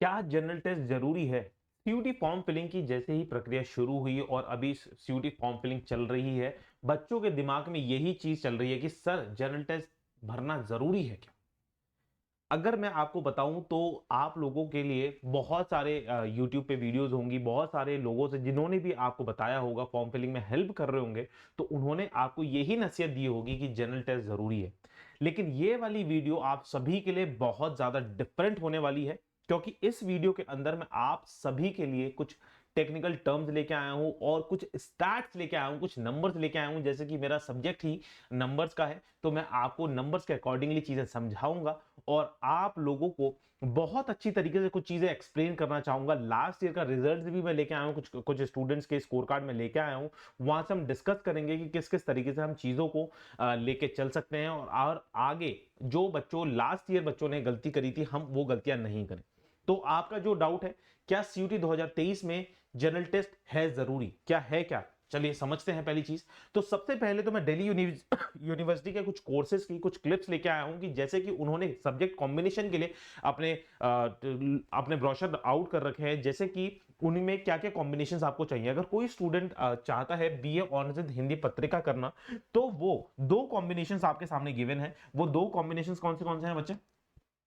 क्या general test जरूरी है? सीयूटी फॉर्म फिलिंग की जैसे ही प्रक्रिया शुरू हुई और अभी सीयूटी फॉर्म फिलिंग चल रही है, बच्चों के दिमाग में यही चीज चल रही है कि सर जनरल टेस्ट भरना जरूरी है क्या? अगर मैं आपको बताऊं तो आप लोगों के लिए बहुत सारे YouTube पे वीडियोस होंगी, बहुत सारे लोगों से जिन्होंने भी आपको बताया होगा, फॉर्म फिलिंग में हेल्प कर रहे होंगे, तो उन्होंने आपको यही नसीहत दी होगी कि जनरल टेस्ट जरूरी है। लेकिन ये वाली वीडियो आप सभी के लिए बहुत ज्यादा डिफरेंट होने वाली है, क्योंकि इस वीडियो के अंदर मैं आप सभी के लिए कुछ टेक्निकल टर्म्स लेके आया हूं और कुछ स्टैट्स लेके आया हूं, कुछ नंबर्स लेके आया हूं। जैसे कि मेरा सब्जेक्ट ही नंबर्स का है, तो मैं आपको नंबर्स के अकॉर्डिंगली चीजें समझाऊंगा और आप लोगों को बहुत अच्छी तरीके से कुछ चीजें एक्सप्लेन करना चाहूंगा। लास्ट ईयर का रिजल्ट भी मैं लेके आया हूं, कुछ कुछ स्टूडेंट्स के स्कोर कार्ड में लेके आया हूं। वहां से हम डिस्कस करेंगे कि किस किस तरीके से हम चीजों को लेके चल सकते हैं और आगे जो बच्चों लास्ट ईयर बच्चों ने गलती करी थी, हम वो गलतियां नहीं करें। तो आपका जो डाउट है, क्या सीयूटी 2023 में जनरल टेस्ट है जरूरी, क्या है क्या? चलिए समझते हैं पहली चीज। तो सबसे पहले तो मैं दिल्ली यूनिवर्सिटी के कुछ कोर्सेज की कुछ क्लिप्स लेके आया हूं कि जैसे कि उन्होंने सब्जेक्ट कॉम्बिनेशन के लिए अपने अपने ब्रोशर आउट कर रखे हैं, जैसे कि उनमें क्या क्या कॉम्बिनेशंस आपको चाहिए। अगर कोई स्टूडेंट चाहता है बीए ऑनर्स विद हिंदी पत्रिका करना, तो वो दो कॉम्बिनेशंस आपके सामने गिवन है। वो दो कॉम्बिनेशंस कौन से हैं बच्चे?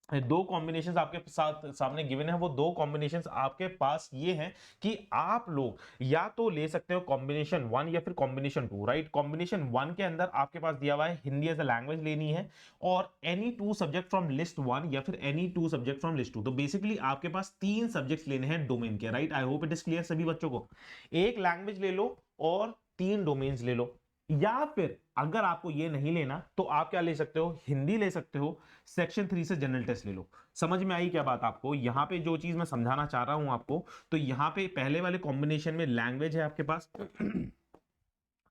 दो कॉम्बिनेशंस आपके साथ सामने गिवन है। वो दो कॉम्बिनेशंस आपके पास ये हैं कि आप लोग या तो ले सकते हो कॉम्बिनेशन वन या फिर combination two, right? Combination one के अंदर आपके पास दिया हुआ है हिंदी एज अ लैंग्वेज लेनी है और any two subject from list one या फिर any two subject from list two. तो बेसिकली आपके पास तीन सब्जेक्ट्स लेने हैं डोमेन के, right? I hope it is clear सभी बच्चों को। एक लैंग्वेज ले लो और तीन डोमेन्स ले लो। या फिर अगर आपको ये नहीं लेना तो आप क्या ले सकते हो, हिंदी ले सकते हो, सेक्शन 3 से जनरल टेस्ट ले लो। समझ में आई क्या बात आपको? यहां पे जो चीज मैं समझाना चाह रहा हूं आपको, तो यहां पे पहले वाले कॉम्बिनेशन में लैंग्वेज है आपके पास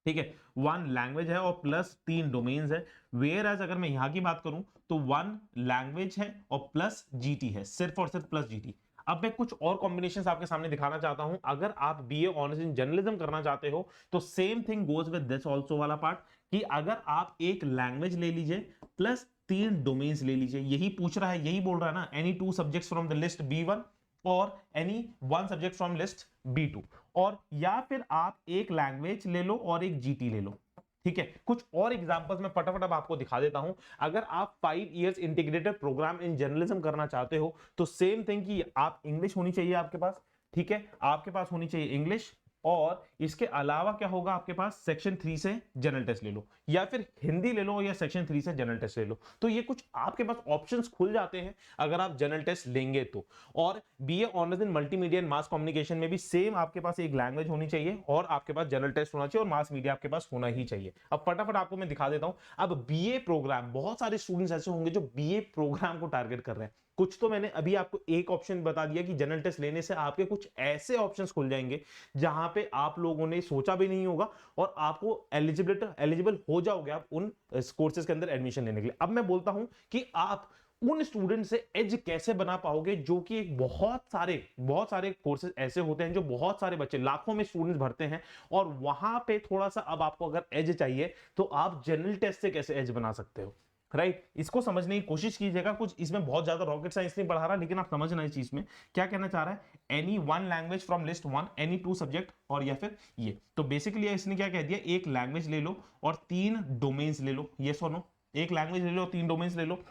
ठीक है, वन लैंग्वेज है और प्लस तीन डोमेन्स है। वेयर एज अगर मैं यहां की बात करूं तो वन लैंग्वेज है और प्लस जीटी है, सिर्फ और सिर्फ प्लस जीटी। अब मैं कुछ और कॉम्बिनेशंस आपके सामने दिखाना चाहता हूं। अगर आप बीए ऑनर्स इन जर्नलिज्म करना चाहते हो तो same thing goes with this also वाला पार्ट, कि अगर आप एक लैंग्वेज ले लीजिए प्लस तीन डोमेन्स ले लीजिए। यही पूछ रहा है, यही बोल रहा है ना, any two subjects from the list B one और any one subject from list B2। और या फिर आप एक लैंग्वेज ले लो और एक जीटी ले लो। ठीक है, कुछ और एग्जांपल्स मैं फटाफट अब आपको दिखा देता हूं। अगर आप 5 years integrated program in journalism करना चाहते हो तो सेम थिंग कि आप इंग्लिश होनी चाहिए आपके पास। ठीक है, आपके पास होनी चाहिए इंग्लिश और इसके अलावा क्या होगा आपके पास, सेक्शन 3 से जनरल टेस्ट ले लो या फिर हिंदी ले लो या सेक्शन 3 से जनरल टेस्ट ले लो। तो ये कुछ आपके पास ऑप्शंस खुल जाते हैं अगर आप जनरल टेस्ट लेंगे तो। और BA honours in multimedia and mass communication में भी सेम आपके पास एक लैंग्वेज होनी चाहिए और आपके पास जनरल टेस्ट होना चाहिए और मास मीडिया आपके पास होना ही चाहिए। अब फटाफट आपको मैं दिखा देता हूं। अब बीए प्रोग्राम, बहुत सारे स्टूडेंट्स ऐसे होंगे जो बीए प्रोग्राम को टारगेट कर रहे हैं। कुछ तो मैंने अभी आपको एक ऑप्शन बता दिया कि जनरल टेस्ट लेने से आपके कुछ ऐसे ऑप्शंस खुल जाएंगे जहां पे आप लोगों ने सोचा भी नहीं होगा और आपको एलिजिबल हो जाओगे आप उन कोर्सेज के अंदर एडमिशन लेने के लिए। अब मैं बोलता हूं कि आप उन स्टूडेंट से एज कैसे बना पाओगे, जो कि एक बहुत सारे कोर्सेज ऐसे होते हैं जो बहुत सारे बच्चे, लाखों में स्टूडेंट्स भरते हैं और वहां पे थोड़ा सा अब आपको अगर एज चाहिए तो आप जनरल टेस्ट से कैसे एज बना सकते हो, राइट? इसको समझने की कोशिश कीजिएगा। कुछ इसमें बहुत ज्यादा रॉकेट साइंस नहीं पढ़ा रहा, लेकिन आप समझना इस चीज में क्या कहना चाह रहा है। Any one language from list one, any two subject, और या फिर ये। तो बेसिकली इसने क्या कह दिया, एक लैंग्वेज ले लो और तीन डोमेन्स ले लो। ये सुनो, एक लैंग्वेज ले लो, तीन डोमेन्स ले लो।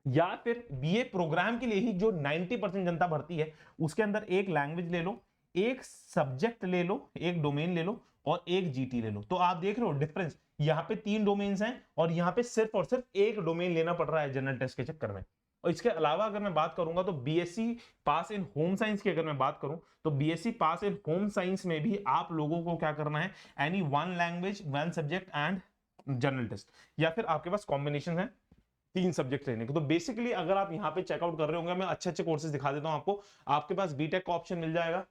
या फिर बीए प्रोग्राम के लिए ही जो 90% जनता भरती है उसके अंदर एक लैंग्वेज ले लो, एक सब्जेक्ट ले लो, एक डोमेन ले लो और एक जीटी ले लो। तो आप देख रहे हो डिफरेंस, यहां पे तीन डोमेन्स हैं और यहां पे सिर्फ और सिर्फ एक डोमेन लेना पड़ रहा है जनरल टेस्ट के चक्कर में। और इसके अलावा अगर मैं बात करूंगा तो BSc pass in home science की अगर मैं बात करूं तो BSc pass in home science में भी आप लोगों को क्या करना है, any one language one subject and general test, या फिर आपके पास कॉम्बिनेशन है तीन सब्जेक्ट लेने को। तो बेसिकली अगर आप यहां पे चेकआउट कर रहे होंगे, मैं अच्छे अच्छे कोर्सेज दिखा देता हूं आपको। आपके पास बीटेक का ऑप्शन मिल जाएगा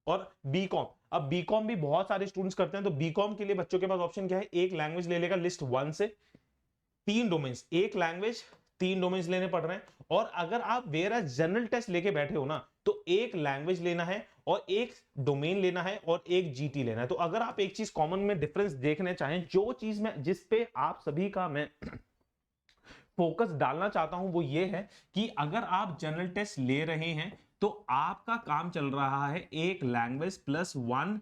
और बीकॉम। अब बीकॉम भी बहुत सारे स्टूडेंट्स करते हैं, तो बीकॉम के लिए बच्चों के पास ऑप्शन क्या है, एक लैंग्वेज ले लेगा लिस्ट वन से, तीन डोमेन्स, एक लैंग्वेज तीन डोमेन्स लेने पड़ रहे हैं। और अगर आप वेरा जनरल टेस्ट लेके बैठे हो ना तो एक लैंग्वेज लेना है और एक डोमेन लेना है और एक जीटी लेना है। तो अगर आप एक चीज कॉमन में डिफरेंस देखने चाहें, जो चीज में जिस पे आप सभी का मैं फोकस डालना चाहता हूं वो ये है कि अगर आप जनरल टेस्ट ले रहे हैं तो आपका काम चल रहा है एक language plus one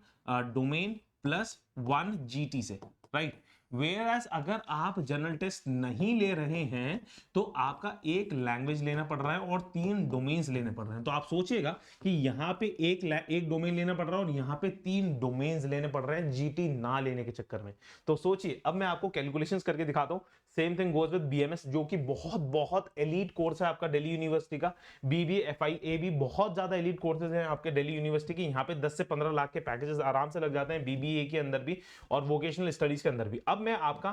domain plus one GT से, राइट। वेयर एज अगर आप जनरल टेस्ट नहीं ले रहे हैं तो आपका एक लैंग्वेज लेना पड़ रहा है और 3 डोमेन्स लेने पड़ रहे हैं। तो आप सोचिएगा कि यहां पे एक डोमेन लेना पड़ रहा है और यहां पे 3 डोमेन्स लेने पड़ रहे हैं जीटी ना लेने के चक्कर में। तो सोचिए, अब मैं आपको कैलकुलेशंस करके दिखाता हूं। Same thing goes with BMS, जो कि बहुत बहुत एलीट कोर्स है आपका दिल्ली यूनिवर्सिटी का। बीबीए भी बहुत ज्यादा एलीट कोर्सेज हैं आपके दिल्ली यूनिवर्सिटी की। यहाँ पे 10 से 15 लाख के पैकेजेस आराम से लग जाते हैं बीबीए के अंदर भी और वोकेशनल स्टडीज के अंदर भी। अब मैं आपका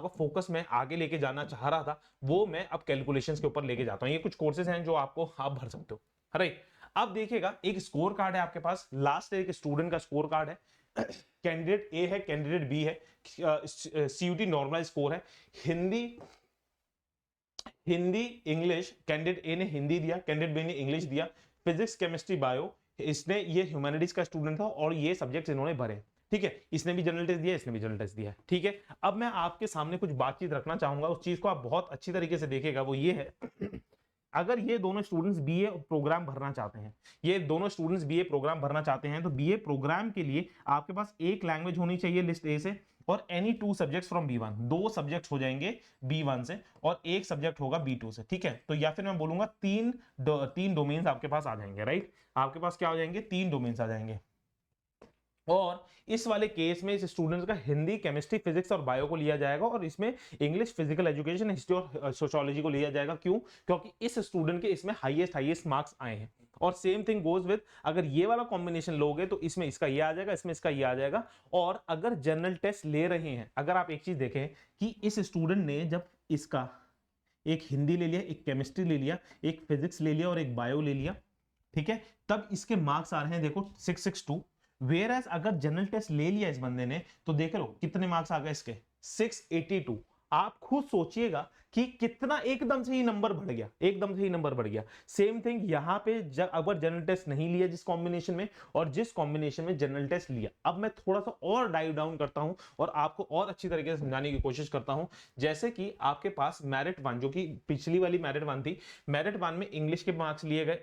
फोकस मैं आगे लेके जाना चाह रहा था वो मैं अब कैलकुलेशंस के ऊपर लेके जाता हूँ। ये कुछ कोर्सेज हैं जो आपको आप भर सकते हो, राइट। अब देखिएगा, एक स्कोर कार्ड है आपके पास, लास्ट एक स्टूडेंट का स्कोर कार्ड है। कैंडिडेट ए है, कैंडिडेट बी है, सीयूटी नॉर्मल स्कोर है। हिंदी इंग्लिश, कैंडिडेट ए ने हिंदी दिया, कैंडिडेट बी ने इंग्लिश दिया। फिजिक्स केमिस्ट्री बायो, इसने ये ह्यूमैनिटीज का स्टूडेंट था और ये सब्जेक्ट्स इन्होंने भरे, ठीक है। इसने भी जनरल टेस्ट दिया, इसने भी जनरल टेस्ट दिया, ठीक है। अब मैं आपके सामने कुछ बातचीत रखना चाहूंगा, उस चीज को आप बहुत अच्छी तरीके से देखेगा, वो ये है अगर ये दोनों स्टूडेंट्स बीए प्रोग्राम भरना चाहते हैं, ये दोनों स्टूडेंट्स बीए प्रोग्राम भरना चाहते हैं, तो बीए प्रोग्राम के लिए आपके पास एक लैंग्वेज होनी चाहिए लिस्ट ए से और any 2 subjects from B1, 2 subjects हो जाएंगे B1 से और एक सब्जेक्ट होगा B2 से, ठीक है। तो या फिर मैं बोलूंगा तीन डोमेन्स आपके पास आ जाएंगे, राइट। आपके पास क्या हो जाएंगे, 3 डोमेन्स आ जाएंगे। और इस वाले केस में इस स्टूडेंट का हिंदी, केमिस्ट्री, फिजिक्स और बायो को लिया जाएगा और इसमें इंग्लिश, फिजिकल एजुकेशन, हिस्ट्री और सोशियोलॉजी को लिया जाएगा। क्यों? क्योंकि इस स्टूडेंट के इसमें हाईएस्ट मार्क्स आए हैं। और सेम थिंग गोज विद, अगर ये वाला कॉम्बिनेशन लोगे तो इसमें इसका ये आ जाएगा, इसमें इसका ये आ जाएगा। और अगर जनरल टेस्ट ले रहे हैं, अगर आप एक चीज देखें कि इस स्टूडेंट ने जब इसका एक हिंदी ले लिया, एक केमिस्ट्री ले लिया, एक फिजिक्स ले लिया और एक बायो ले लिया, ठीक है, तब इसके मार्क्स आ रहे हैं देखो 662। वेयर एज अगर जनरल टेस्ट ले लिया इस बंदे ने तो देख लो कितने मार्क्स आ गए इसके, 682। आप खुद सोचिएगा कि कितना एकदम से ही नंबर बढ़ गया, एकदम से ही नंबर बढ़ गया। सेम थिंग यहां पे अगर जनरल टेस्ट नहीं लिया जिस कॉम्बिनेशन में और जिस कॉम्बिनेशन में जनरल टेस्ट लिया, अब मैं थोड़ा सा और डाइव डाउन करता हूं और आपको और अच्छी तरीके से समझाने की कोशिश करता हूं। जैसे कि आपके पास मेरिट वन, जो कि पिछली वाली मेरिट वन थी, मेरिट वन में इंग्लिश के मार्क्स लिए गए,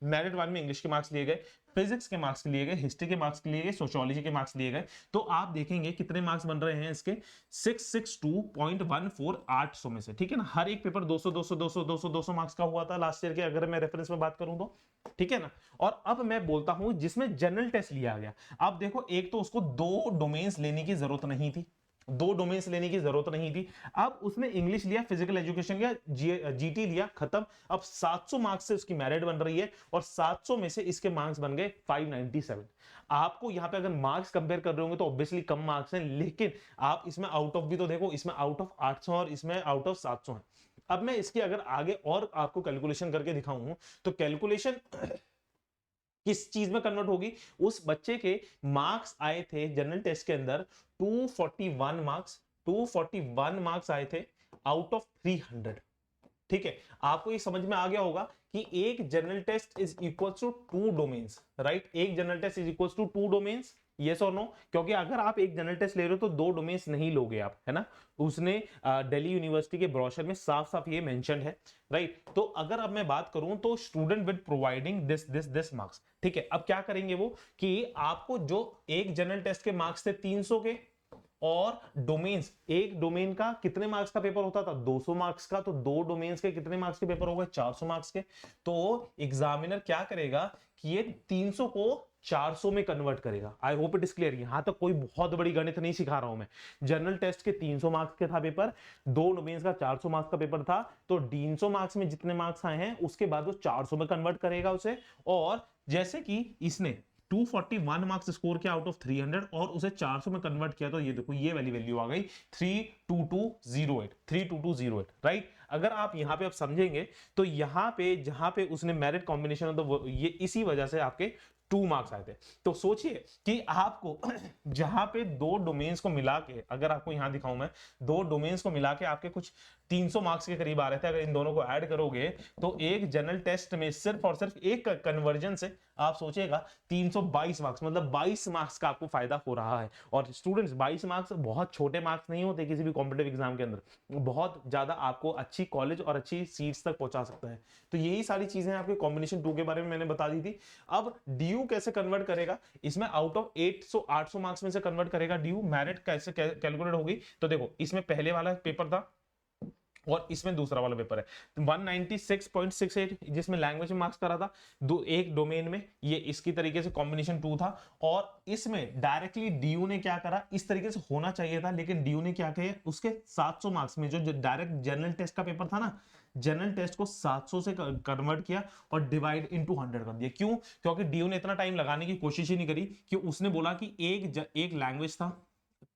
मेरिट वन में इंग्लिश के मार्क्स लिए गए, फिजिक्स के मार्क्स लिए गए, हिस्ट्री के मार्क्स लिए गए, सोशियोलॉजी के मार्क्स लिए गए। तो आप देखेंगे कितने मार्क्स बन रहे हैं इसके, 662.14 800 में से, ठीक है ना। हर एक पेपर 200 200 200 200 200 मार्क्स का हुआ था लास्ट ईयर के, अगर मैं रेफरेंस में बात करूं तो, ठीक है ना। और अब मैं बोलता हूं जिसमें जनरल टेस्ट लिया गया, अब देखो एक तो उसको 2 डोमेन्स लेने की जरूरत नहीं थी, 2 डोमेन्स लेने की जरूरत नहीं थी। अब उसने इंग्लिश लिया, फिजिकल एजुकेशन लिया, जीटी लिया, खत्म। अब 700 मार्क्स से उसकी मेरिट बन रही है और 700 में से इसके मार्क्स बन गए 597। आपको यहां पे अगर मार्क्स कंपेयर कर रहे होंगे तो ऑब्वियसली कम मार्क्स हैं, लेकिन आप इसमें आउट ऑफ भी तो देखो, इसमें आउट ऑफ 800 और इसमें आउट ऑफ 700 है। अब मैं इसकी अगर आगे और आपको कैलकुलेशन करके दिखाऊं तो कैलकुलेशन किस चीज में कन्वर्ट होगी, उस बच्चे के मार्क्स आए थे जनरल टेस्ट के अंदर 241 मार्क्स, 241 मार्क्स आए थे आउट ऑफ 300, ठीक है। आपको ये समझ में आ गया होगा कि एक general test is equals to 2 domains, right. एक general test is equals to 2 domains, yes और नो। क्योंकि अगर आप एक जनरल टेस्ट ले रहे हो तो 2 डोमेन्स नहीं लोगे आप, है ना। उसने दिल्ली यूनिवर्सिटी के ब्रोशर में साफ साफ ये मेंशन है, राइट। तो अगर अब मैं बात करूं तो student with providing this marks, ठीक है। अब क्या करेंगे वो कि आपको जो एक जनरल टेस्ट के मार्क्स थे 300 के और डोमेन्स, एक डोमेन का कितने मार्क्स का पेपर होता था, 200 मार्क्स का, तो 2 डोमेन्स के कितने मार्क्स के पेपर हो गए, 400 मार्क्स के। तो एग्जामिनर क्या करेगा कि ये 300 को 400 में कन्वर्ट करेगा। आई होप इट इज क्लियर। यहां तक कोई बहुत बड़ी गणित नहीं सिखा रहा हूं मैं। जनरल टेस्ट के 300 मार्क्स के था पेपर, 2 डोमेन्स का 400 मार्क्स का पेपर था, तो 300 मार्क्स में जितने मार्क्स आए हैं उसके बाद वो 400 में कन्वर्ट करेगा उसे। और जैसे कि इसने 241 मार्क्स स्कोर किया आउट ऑफ 300 और उसे 400 में कन्वर्ट किया, तो ये देखो ये वाली वैल्यू आ गई 32208, 32208, राइट। अगर आप यहां पे अब समझेंगे तो यहां पे जहां पे उसने मेरिट कॉम्बिनेशन, तो ये इसी वजह से आपके 2 मार्क्स आए थे। तो सोचिए कि आपको जहां पे 2 डोमेन्स को मिला के, अगर आपको यहां दिखाऊं मैं, 2 डोमेन्स को मिला के आपके कुछ 300 मार्क्स के करीब आ रहे थे। अगर इन दोनों को ऐड करोगे तो एक जनरल टेस्ट में सिर्फ और सिर्फ एक कन्वर्जन से आप सोचिएगा 322 मार्क्स, मतलब 22 मार्क्स का आपको फायदा हो रहा है। और स्टूडेंट्स 22 मार्क्स बहुत छोटे मार्क्स नहीं होते किसी भी कॉम्पिटिटिव एग्जाम के अंदर, बहुत ज्यादा आपको अच्छी कॉलेज और अच्छी सीट्स तक पहुंचा सकता है। तो यही सारी चीजें आपके कॉम्बिनेशन 2 के बारे में मैंने बता दी थी। अब डीयू कैसे कन्वर्ट करेगा, इसमें आउट ऑफ 800 मार्क्स में से कन्वर्ट करेगा डीयू, मेरिट कैसे कैलकुलेट होगी। तो देखो इसमें पहले वाला पेपर था और इसमें दूसरा वाला पेपर है 196.68 जिसमें लैंग्वेज में मार्क्स करा था, एक डोमेन में, ये इसकी तरीके से कॉम्बिनेशन 2 था। और इसमें डायरेक्टली डीयू ने क्या करा, इस तरीके से होना चाहिए था, लेकिन डीयू ने क्या किया, उसके 700 मार्क्स में जो डायरेक्ट जनरल टेस्ट का पेपर था ना, जनरल टेस्ट को 700 से कन्वर्ट किया और डिवाइड इनटू 100 कर दिया। क्यों? क्योंकि डीयू ने इतना टाइम लगाने की कोशिश ही नहीं करी, कि उसने बोला कि एक लैंग्वेज था,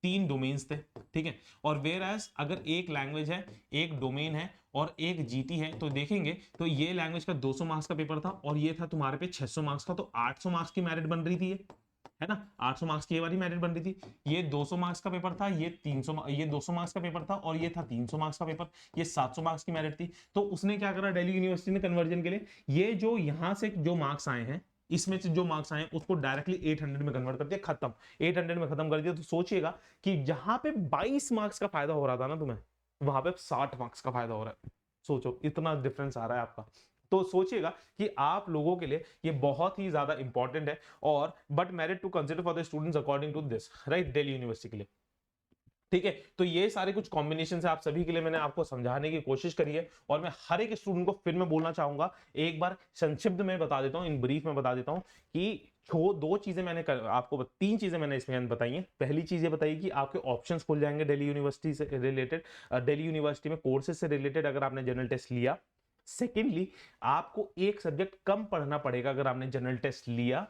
3 डोमेन्स थे, ठीक है। और वेयर एज अगर एक लैंग्वेज है, एक डोमेन है और एक जीटी है, तो देखेंगे तो ये लैंग्वेज का 200 मार्क्स का पेपर था और ये था तुम्हारे पे 600 मार्क्स का, तो 800 मार्क्स की मेरिट बन रही थी, ये है ना, 800 मार्क्स की ये वाली मेरिट बन रही थी। ये 200 मार्क्स का पेपर था, ये 200 मार्क्स का पेपर था और ये था 300 मार्क्स का पेपर, ये 700 मार्क्स की मेरिट थी। तो उसने क्या करा दिल्ली यूनिवर्सिटी ने कन्वर्जन के लिए, ये जो यहां से जो मार्क्स आए हैं, इसमें से जो मार्क्स आए उसको डायरेक्टली 800 में कन्वर्ट कर दिया, खत्म, 800 में खत्म कर दिया। तो सोचिएगा कि जहां पे 22 मार्क्स का फायदा हो रहा था ना तुम्हें, वहां पे 60 मार्क्स का फायदा हो रहा है। सोचो इतना डिफरेंस आ रहा है आपका। तो सोचिएगा कि आप लोगों के लिए ये बहुत ही ज्यादा इंपॉर्टेंट है। और but merit to consider for the students according to this, right, Delhi university के लिए, ठीक है। तो ये सारे कुछ कॉम्बिनेशन से आप सभी के लिए मैंने आपको समझाने की कोशिश करी है। और मैं हर एक स्टूडेंट को फिर मैं बोलना चाहूंगा, एक बार संक्षिप्त में बता देता हूं, इन ब्रीफ में बता देता हूं कि दो चीजें मैंने आपको 3 चीजें मैंने इसमें बताई हैं। पहली चीज ये बताई कि आपके ऑप्शंस खुल जाएंगे दिल्ली यूनिवर्सिटी से रिलेटेड, दिल्ली यूनिवर्सिटी में कोर्सेज से रिलेटेड अगर आपने जनरल टेस्ट लिया। सेकेंडली, आपको एक सब्जेक्ट कम पढ़ना पड़ेगा अगर आपने जनरल टेस्ट लिया।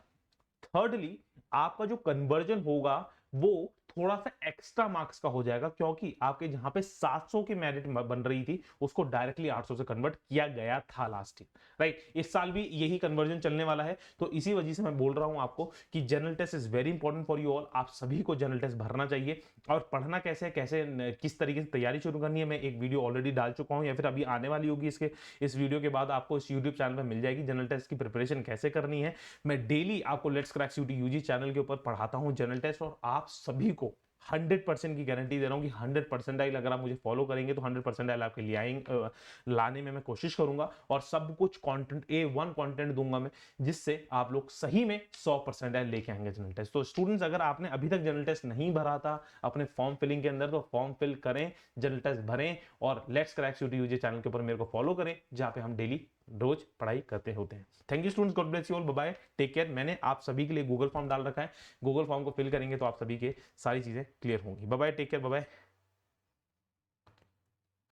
थर्डली, आपका जो कन्वर्जन होगा वो थोड़ा सा एक्स्ट्रा मार्क्स का हो जाएगा, क्योंकि आपके जहां पे 700 की मेरिट बन रही थी उसको डायरेक्टली 800 से कन्वर्ट किया गया था लास्ट ईयर, राइट। इस साल भी यही कन्वर्जन चलने वाला है। तो इसी वजह से मैं बोल रहा हूं आपको कि general test is very important for you all. आप सभी को जनरल टेस्ट भरना चाहिए। और पढ़ना कैसे किस तरीके से तैयारी शुरू करनी है, मैं एक वीडियो ऑलरेडी डाल चुका हूं, या फिर अभी आने वाली होगी इस वीडियो के बाद आपको इस यूट्यूब चैनल पर मिल जाएगी। जनरल टेस्ट की प्रिपरेशन कैसे करनी है मैं डेली आपको let's crack CUET UG channel के ऊपर पढ़ाता हूं जनरल टेस्ट। और आप सभी को 100% की गारंटी दे रहा हूं कि 100 परसेंटाइल अगर आप मुझे फॉलो करेंगे तो 100 परसेंटाइल आपके लिए आएंगे, लाने में मैं कोशिश करूंगा। और सब कुछ कंटेंट A1 कंटेंट दूंगा मैं, जिससे आप लोग सही में 100 परसेंटाइल लेके आएंगे जनरल टेस्ट। तो स्टूडेंट्स, अगर आपने अभी तक जनरल टेस्ट नहीं भरा था अपने फॉर्म फिलिंग के अंदर, तो फॉर्म फिल करें, जनरल टेस्ट भरें और let's crack CUET UG channel के ऊपर मेरे को फॉलो करें, जहां पे हम डेली रोज पढ़ाई करते होते हैं। Thank you students, God bless you all, bye bye, take care. मैंने आप सभी के लिए गूगल फॉर्म डाल रखा है, गूगल फॉर्म को फिल करेंगे तो आप सभी के सारी चीजें क्लियर होंगी। Bye bye, take care, bye bye.